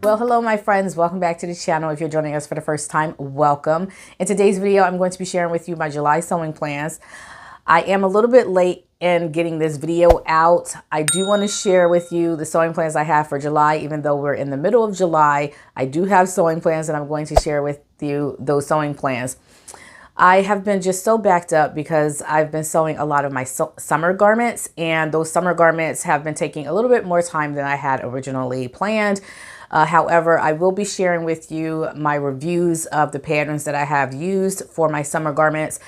Well, hello my friends, welcome back to the channel. If you're joining us for the first time, welcome. In today's video, I'm going to be sharing with you my July sewing plans. I am a little bit late in getting this video out. I do want to share with you the sewing plans I have for July. Even though we're in the middle of July, I do have sewing plans and I'm going to share with you those sewing plans. I have been just so backed up because I've been sewing a lot of my summer garments, and those summer garments have been taking a little bit more time than I had originally planned. However, I will be sharing with you my reviews of the patterns that I have used for my summer garments,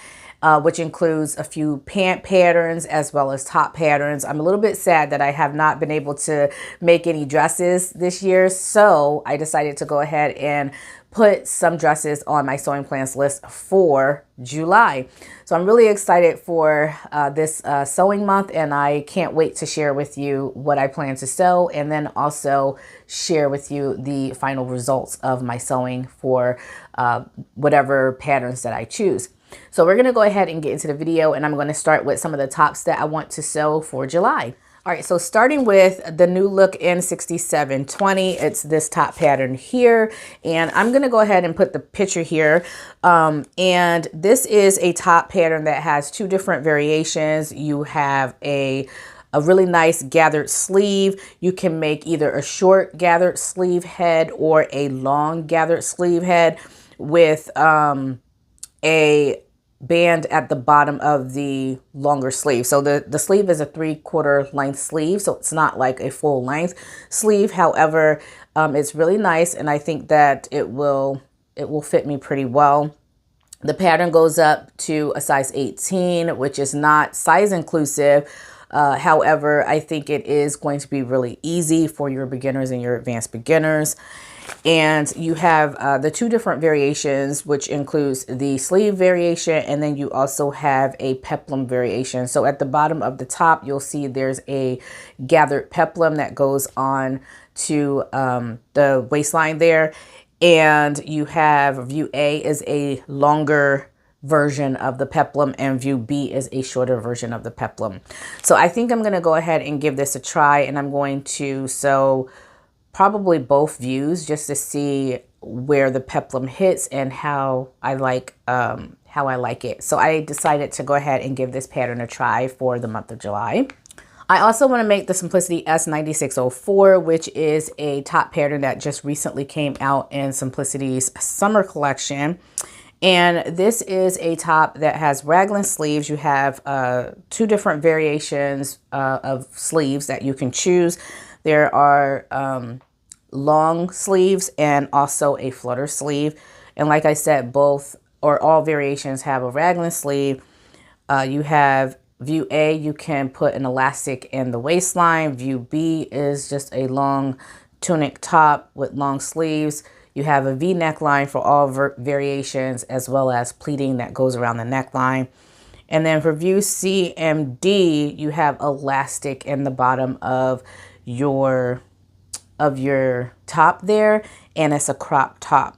which includes a few pant patterns as well as top patterns. I'm a little bit sad that I have not been able to make any dresses this year, so I decided to go ahead and put some dresses on my sewing plans list for July. So I'm really excited for this sewing month, and I can't wait to share with you what I plan to sew, and then also share with you the final results of my sewing for whatever patterns that I choose. So we're going to go ahead and get into the video, and I'm going to start with some of the tops that I want to sew for July. All right, so starting with the New Look N6720, it's this top pattern here, and I'm going to go ahead and put the picture here. And this is a top pattern that has two different variations. You have a really nice gathered sleeve. You can make either a short gathered sleeve head or a long gathered sleeve head with a band at the bottom of the longer sleeve. So the sleeve is a 3/4 length sleeve, so it's not like a full length sleeve. However, it's really nice, and I think that it will fit me pretty well. The pattern goes up to a size 18, which is not size inclusive. However, I think it is going to be really easy for your beginners and your advanced beginners. And you have the two different variations, which includes the sleeve variation, and then you also have a peplum variation. So at the bottom of the top, you'll see there's a gathered peplum that goes on to the waistline there. And you have view A is a longer version of the peplum, and view B is a shorter version of the peplum. So I think I'm going to go ahead and give this a try, and I'm going to sew probably both views just to see where the peplum hits and how I like it. So I decided to go ahead and give this pattern a try for the month of July. I also want to make the Simplicity S9604, which is a top pattern that just recently came out in Simplicity's summer collection. And this is a top that has raglan sleeves. You have two different variations of sleeves that you can choose. There are long sleeves and also a flutter sleeve. And like I said, both or all variations have a raglan sleeve. You have view A, you can put an elastic in the waistline. View B is just a long tunic top with long sleeves. You have a V neckline for all variations, as well as pleating that goes around the neckline. And then for view C and D, you have elastic in the bottom of your top there, and it's a crop top.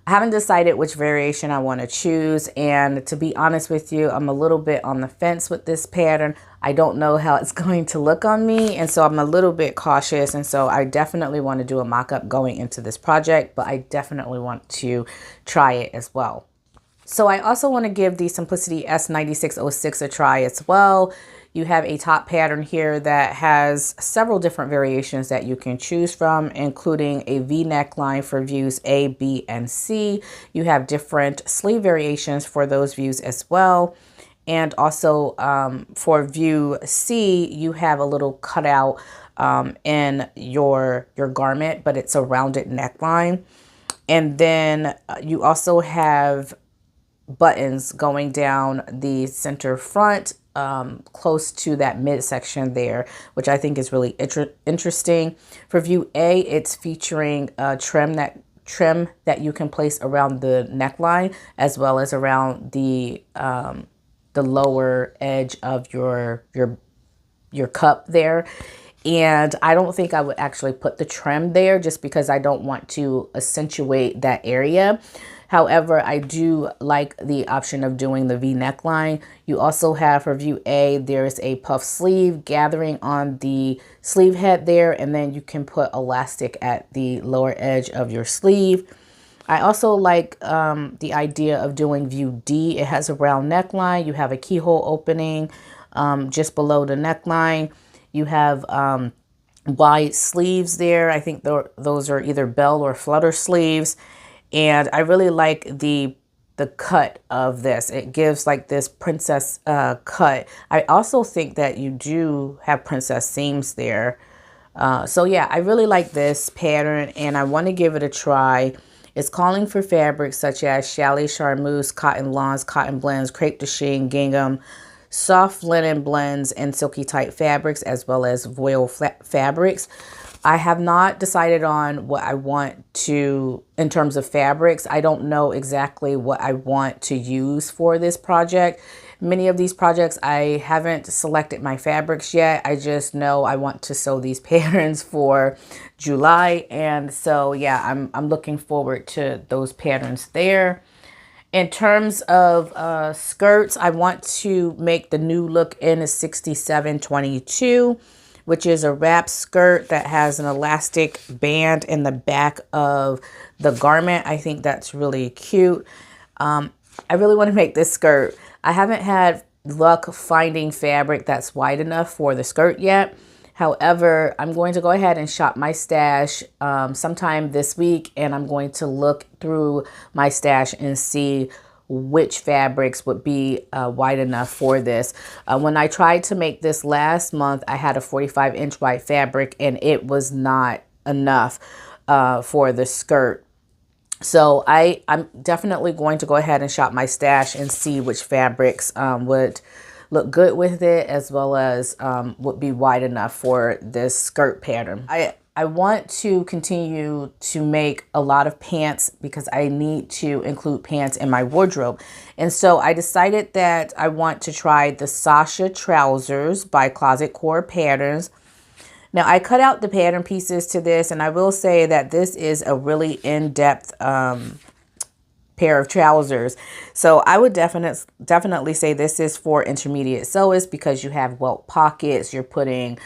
I haven't decided which variation I want to choose, and to be honest with you, I'm a little bit on the fence with this pattern. I don't know how it's going to look on me, and so I'm a little bit cautious, and so I definitely want to do a mock-up going into this project, but I definitely want to try it as well. So I also want to give the Simplicity S9606 a try as well. You have a top pattern here that has several different variations that you can choose from, including a V neckline for views A, B, and C. You have different sleeve variations for those views as well. And also for view C, you have a little cutout in your garment, but it's a rounded neckline. And then you also have buttons going down the center front, close to that midsection there, which I think is really interesting. For view A, it's featuring trim that you can place around the neckline, as well as around the lower edge of your cup there. And I don't think I would actually put the trim there just because I don't want to accentuate that area. However, I do like the option of doing the V neckline. You also have for view A, there's a puff sleeve gathering on the sleeve head there, and then you can put elastic at the lower edge of your sleeve. I also like the idea of doing view D. It has a round neckline. You have a keyhole opening just below the neckline. You have wide sleeves there. I think those are either bell or flutter sleeves. And I really like the cut of this. It gives like this princess cut. I also think that you do have princess seams there. So yeah, I really like this pattern and I want to give it a try. It's calling for fabrics such as challis, charmeuse, cotton lawns, cotton blends, crepe de chine, gingham, soft linen blends, and silky tight fabrics, as well as voile fabrics. I have not decided on what I want to, in terms of fabrics. I don't know exactly what I want to use for this project. Many of these projects, I haven't selected my fabrics yet. I just know I want to sew these patterns for July. And so, yeah, I'm looking forward to those patterns there. In terms of skirts, I want to make the new look in a 6722, which is a wrap skirt that has an elastic band in the back of the garment. I think that's really cute. I really want to make this skirt. I haven't had luck finding fabric that's wide enough for the skirt yet. However, I'm going to go ahead and shop my stash sometime this week, and I'm going to look through my stash and see which fabrics would be wide enough for this. When I tried to make this last month, I had a 45-inch wide fabric, and it was not enough for the skirt. So I'm definitely going to go ahead and shop my stash and see which fabrics would look good with it, as well as would be wide enough for this skirt pattern. I want to continue to make a lot of pants because I need to include pants in my wardrobe. And so I decided that I want to try the Sasha trousers by Closet Core Patterns. Now, I cut out the pattern pieces to this, and I will say that this is a really in-depth pair of trousers. So I would definitely say this is for intermediate sewists because you have welt pockets. You're putting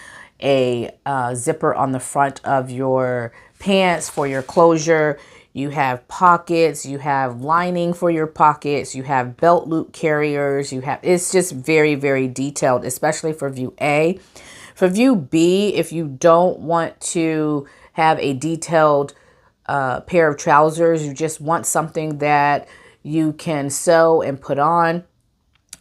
a zipper on the front of your pants for your closure. You have pockets, you have lining for your pockets, you have belt loop carriers, it's just very, very detailed, especially for view A. For view B, if you don't want to have a detailed pair of trousers, you just want something that you can sew and put on,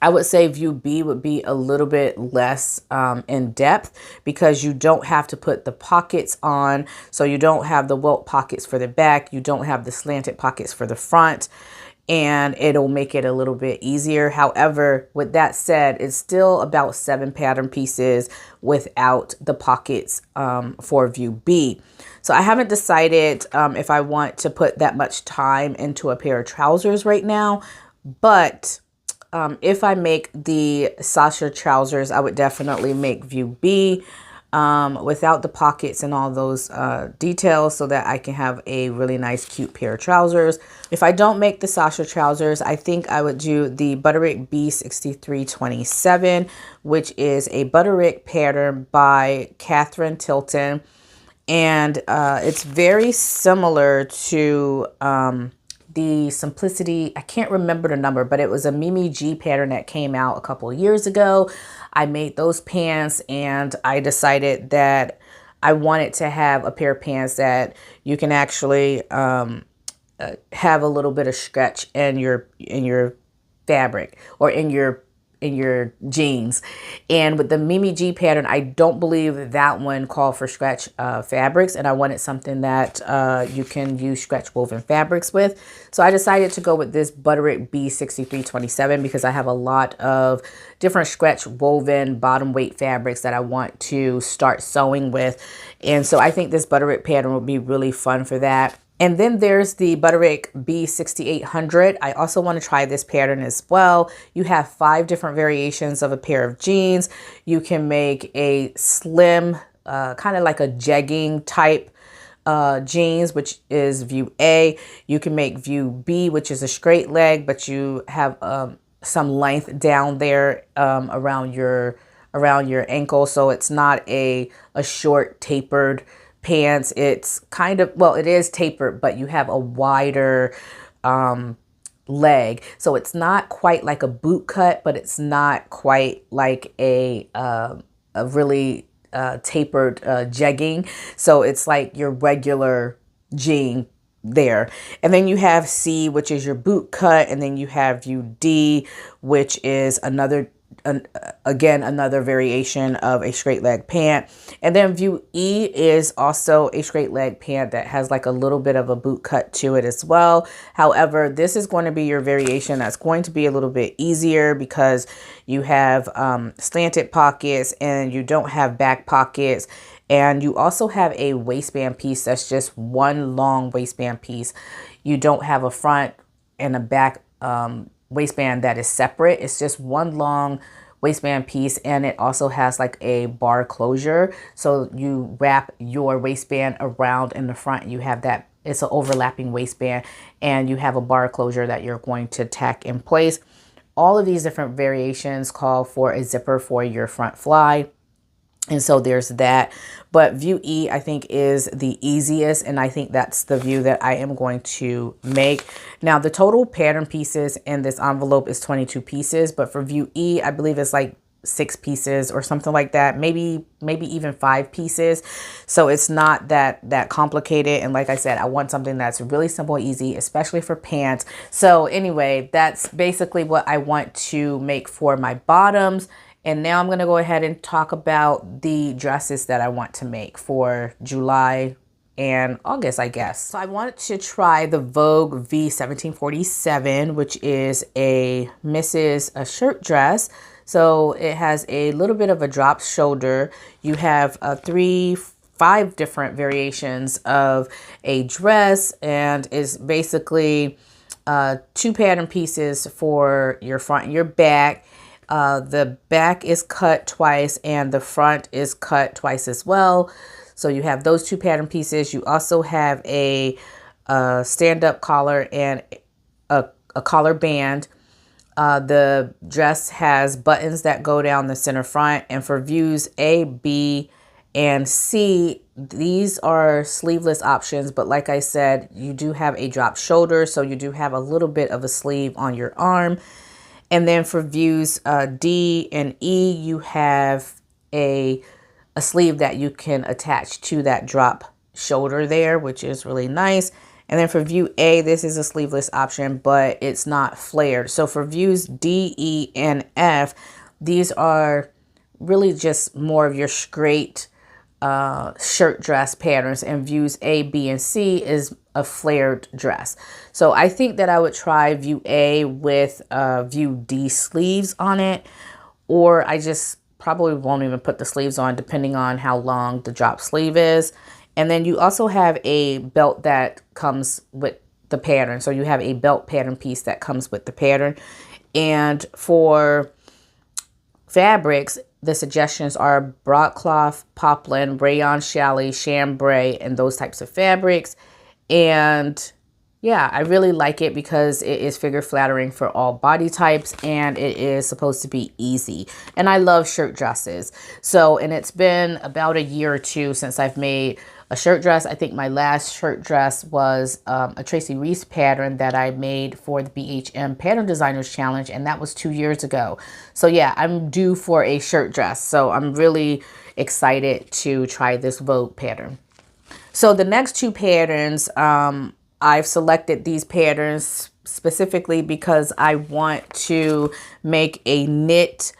I would say view B would be a little bit less in depth because you don't have to put the pockets on. So you don't have the welt pockets for the back. You don't have the slanted pockets for the front, and it'll make it a little bit easier. However, with that said, it's still about 7 pattern pieces without the pockets for view B. So I haven't decided if I want to put that much time into a pair of trousers right now, but if I make the Sasha trousers, I would definitely make view B without the pockets and all those details so that I can have a really nice, cute pair of trousers. If I don't make the Sasha trousers, I think I would do the Butterick B6327, which is a Butterick pattern by Catherine Tilton. And it's very similar to the Simplicity, I can't remember the number, but it was a Mimi G pattern that came out a couple of years ago. I made those pants and I decided that I wanted to have a pair of pants that you can actually have a little bit of stretch in your fabric or in your jeans. And with the Mimi G pattern, I don't believe that one called for stretch fabrics, and I wanted something that you can use stretch woven fabrics with. So I decided to go with this Butterick B6327 because I have a lot of different stretch woven bottom weight fabrics that I want to start sewing with. And so I think this Butterick pattern will be really fun for that. And then there's the Butterick B6800. I also want to try this pattern as well. You have 5 different variations of a pair of jeans. You can make a slim, kind of like a jegging type jeans, which is view A. You can make view B, which is a straight leg, but you have some length down there around your ankle, so it's not a short tapered pants. It's kind of, well, it is tapered, but you have a wider leg, so it's not quite like a boot cut, but it's not quite like a really tapered jegging. So it's like your regular jean there. And then you have C, which is your boot cut, and then you have view D, which is again another variation of a straight leg pant. And then view E is also a straight leg pant that has like a little bit of a boot cut to it as well. However, this is going to be your variation that's going to be a little bit easier because you have slanted pockets and you don't have back pockets. And you also have a waistband piece that's just one long waistband piece. You don't have a front and a back waistband that is separate. It's just one long waistband piece, and it also has like a bar closure. So you wrap your waistband around in the front. You have that, it's an overlapping waistband, and you have a bar closure that you're going to tack in place. All of these different variations call for a zipper for your front fly. And so there's that. But view E, I think, is the easiest. And I think that's the view that I am going to make. Now, the total pattern pieces in this envelope is 22 pieces. But for view E, I believe it's like 6 pieces or something like that. Maybe even 5 pieces. So it's not that complicated. And like I said, I want something that's really simple, easy, especially for pants. So anyway, that's basically what I want to make for my bottoms. And now I'm going to go ahead and talk about the dresses that I want to make for July and August, I guess. So I wanted to try the Vogue V1747, which is a shirt dress. So it has a little bit of a drop shoulder. You have 5 different variations of a dress, and it's basically 2 pattern pieces for your front and your back. The back is cut twice and the front is cut twice as well. So you have those 2 pattern pieces. You also have a stand-up collar and a collar band. The dress has buttons that go down the center front. And for views A, B, and C, these are sleeveless options. But like I said, you do have a drop shoulder, so you do have a little bit of a sleeve on your arm. And then for views D and E, you have a sleeve that you can attach to that drop shoulder there, which is really nice. And then for view A, this is a sleeveless option, but it's not flared. So for views D, E, and F, these are really just more of your straight shirt dress patterns, and views A, B, and C is a flared dress. So I think that I would try view A with view D sleeves on it, or I just probably won't even put the sleeves on depending on how long the drop sleeve is. And then you also have a belt that comes with the pattern. So you have a belt pattern piece that comes with the pattern. And for fabrics, the suggestions are broadcloth, poplin, rayon, challis, chambray, and those types of fabrics. And yeah, I really like it because it is figure flattering for all body types, and it is supposed to be easy. And I love shirt dresses. So, and it's been about a year or 2 since I've made a shirt dress. I think my last shirt dress was a Tracy Reese pattern that I made for the BHM Pattern Designers Challenge, and that was 2 years ago. So yeah, I'm due for a shirt dress. So I'm really excited to try this Vogue pattern. So the next 2 patterns, I've selected these patterns specifically because I want to make a knit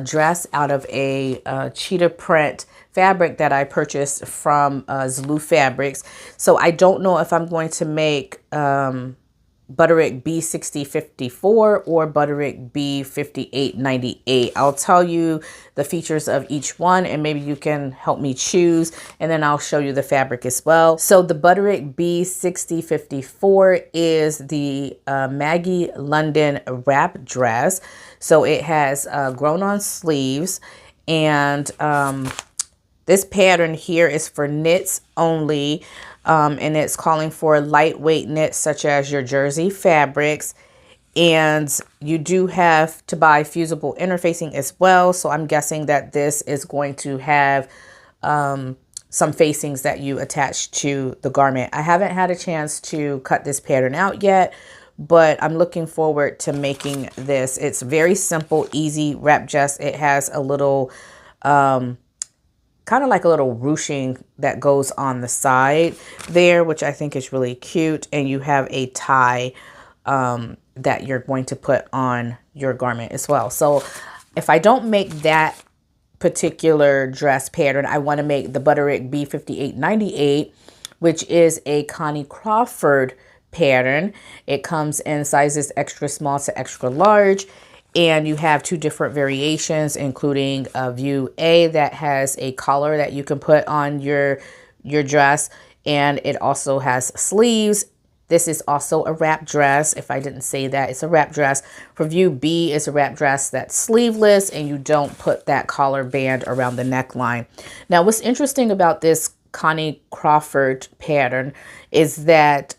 dress out of a cheetah print fabric that I purchased from Zulu Fabrics. So I don't know if I'm going to make Butterick B6054 or Butterick B5898. I'll tell you the features of each one, and maybe you can help me choose, and then I'll show you the fabric as well. So the Butterick B6054 is the Maggie London wrap dress. So it has grown on sleeves, and this pattern here is for knits only. and it's calling for lightweight knits such as your jersey fabrics. And you do have to buy fusible interfacing as well. So I'm guessing that this is going to have some facings that you attach to the garment. I haven't had a chance to cut this pattern out yet, but I'm looking forward to making this. It's very simple, easy wrap dress. It has a little, kind of like a little ruching that goes on the side there, which I think is really cute. And you have a tie that you're going to put on your garment as well. So if I don't make that particular dress pattern, I want to make the Butterick B5898, which is a Connie Crawford pattern. It comes in sizes extra small to extra large, and you have two different variations, including a view A that has a collar that you can put on your dress, and it also has sleeves. This is also a wrap dress. If I didn't say that, it's a wrap dress. For view B is a wrap dress that's sleeveless and you don't put that collar band around the neckline. Now, what's interesting about this Connie Crawford pattern is that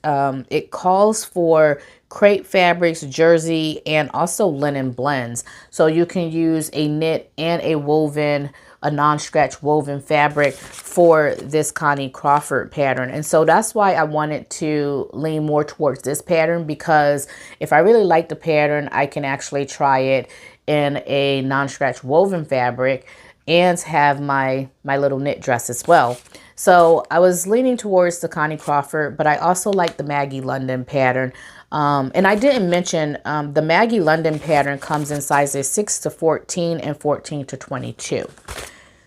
it calls for crepe fabrics, jersey, and also linen blends. So you can use a knit and a woven, a non-stretch woven fabric for this Connie Crawford pattern. And so that's why I wanted to lean more towards this pattern, because if I really like the pattern, I can actually try it in a non-stretch woven fabric and have my little knit dress as well. So I was leaning towards the Connie Crawford, but I also like the Maggie London pattern. And I didn't mention the Maggie London pattern comes in sizes 6 to 14 and 14 to 22.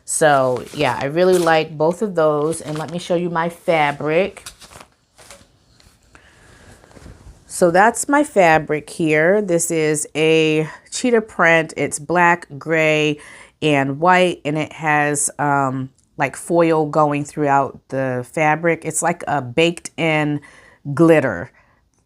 So yeah, I really like both of those. And let me show you my fabric. So that's my fabric here. This is a cheetah print. It's black, gray, and white, and it has like foil going throughout the fabric. It's like a baked in glitter.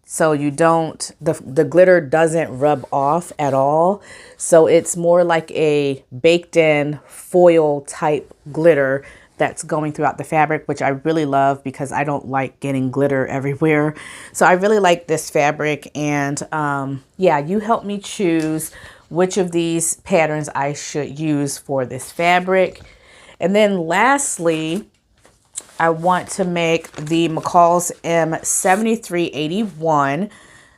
So you don't, the glitter doesn't rub off at all. So it's more like a baked in foil type glitter that's going throughout the fabric, which I really love because I don't like getting glitter everywhere. So I really like this fabric. And yeah, you help me choose which of these patterns I should use for this fabric. And then lastly, I want to make the McCall's M7381.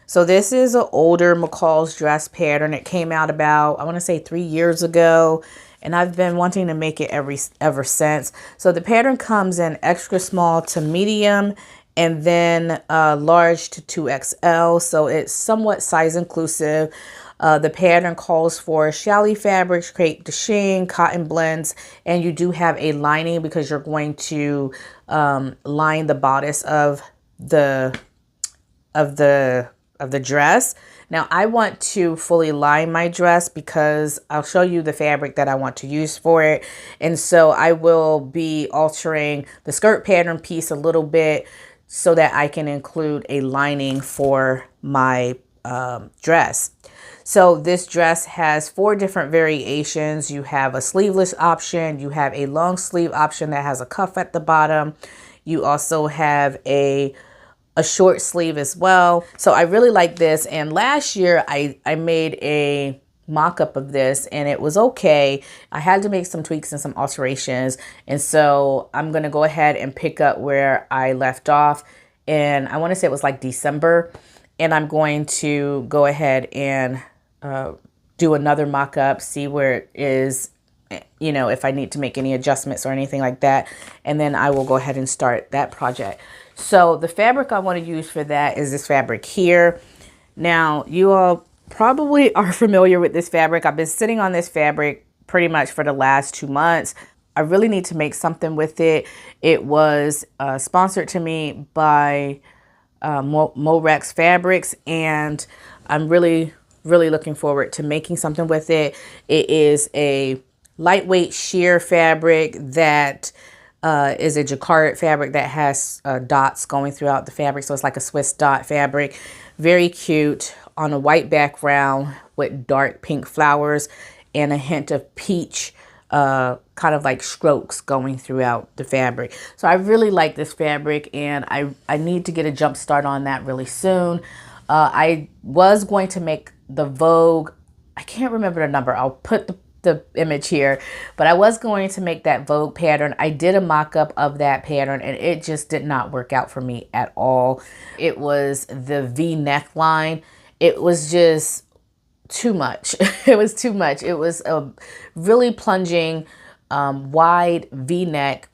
So this is an older McCall's dress pattern. It came out about, I want to say 3 years ago, and I've been wanting to make it ever since. So the pattern comes in extra small to medium, and then large to 2XL. So it's somewhat size inclusive. The pattern calls for challis fabrics, crepe de chine, cotton blends, and you do have a lining because you're going to line the bodice of the dress. Now I want to fully line my dress because I'll show you the fabric that I want to use for it. And so I will be altering the skirt pattern piece a little bit so that I can include a lining for my dress. So this dress has 4 different variations. You have a sleeveless option. You have a long sleeve option that has a cuff at the bottom. You also have a short sleeve as well. So I really like this. And last year I made a mock-up of this and it was okay. I had to make some tweaks and some alterations. And so I'm going to go ahead and pick up where I left off. And I want to say it was like December. And I'm going to go ahead and do another mock-up, see where it is, you know, if I need to make any adjustments or anything like that. And then I will go ahead and start that project. So the fabric I want to use for that is this fabric here. Now, you all probably are familiar with this fabric. I've been sitting on this fabric pretty much for the last 2 months. I really need to make something with it. It was sponsored to me by Morex Fabrics, and I'm really looking forward to making something with it. It is a lightweight sheer fabric that is a jacquard fabric that has dots going throughout the fabric. So it's like a Swiss dot fabric. Very cute on a white background with dark pink flowers and a hint of peach kind of like strokes going throughout the fabric. So I really like this fabric, and I need to get a jump start on that really soon. I was going to make the Vogue, I can't remember the number, I'll put the image here, but I was going to make that Vogue pattern. I did a mock-up of that pattern and it just did not work out for me at all. It was the V neckline. It was just too much. It was too much. It was a really plunging, wide V-neck,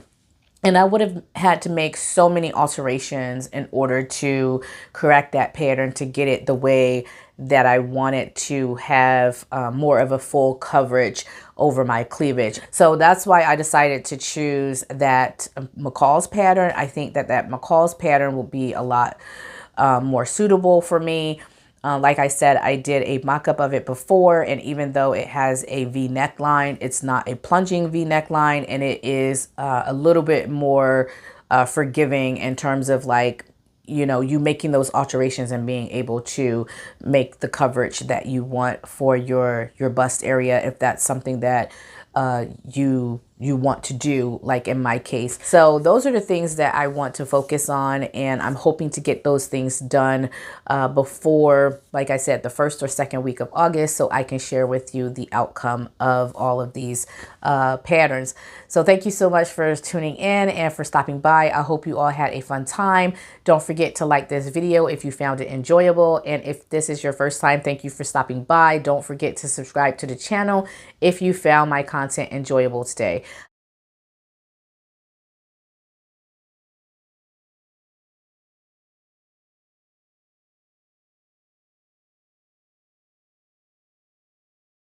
and I would have had to make so many alterations in order to correct that pattern to get it the way that I wanted to have more of a full coverage over my cleavage. So that's why I decided to choose that McCall's pattern. I think that McCall's pattern will be a lot more suitable for me. Like I said, I did a mock-up of it before, and even though it has a V neckline, it's not a plunging V neckline, and it is a little bit more forgiving in terms of, like, you know, you making those alterations and being able to make the coverage that you want for your bust area, if that's something that you want to do, like in my case. So those are the things that I want to focus on, and I'm hoping to get those things done before, like I said, the first or second week of August, so I can share with you the outcome of all of these patterns. So thank you so much for tuning in and for stopping by. I hope you all had a fun time. Don't forget to like this video if you found it enjoyable, and if this is your first time, thank you for stopping by. Don't forget to subscribe to the channel if you found my content enjoyable today.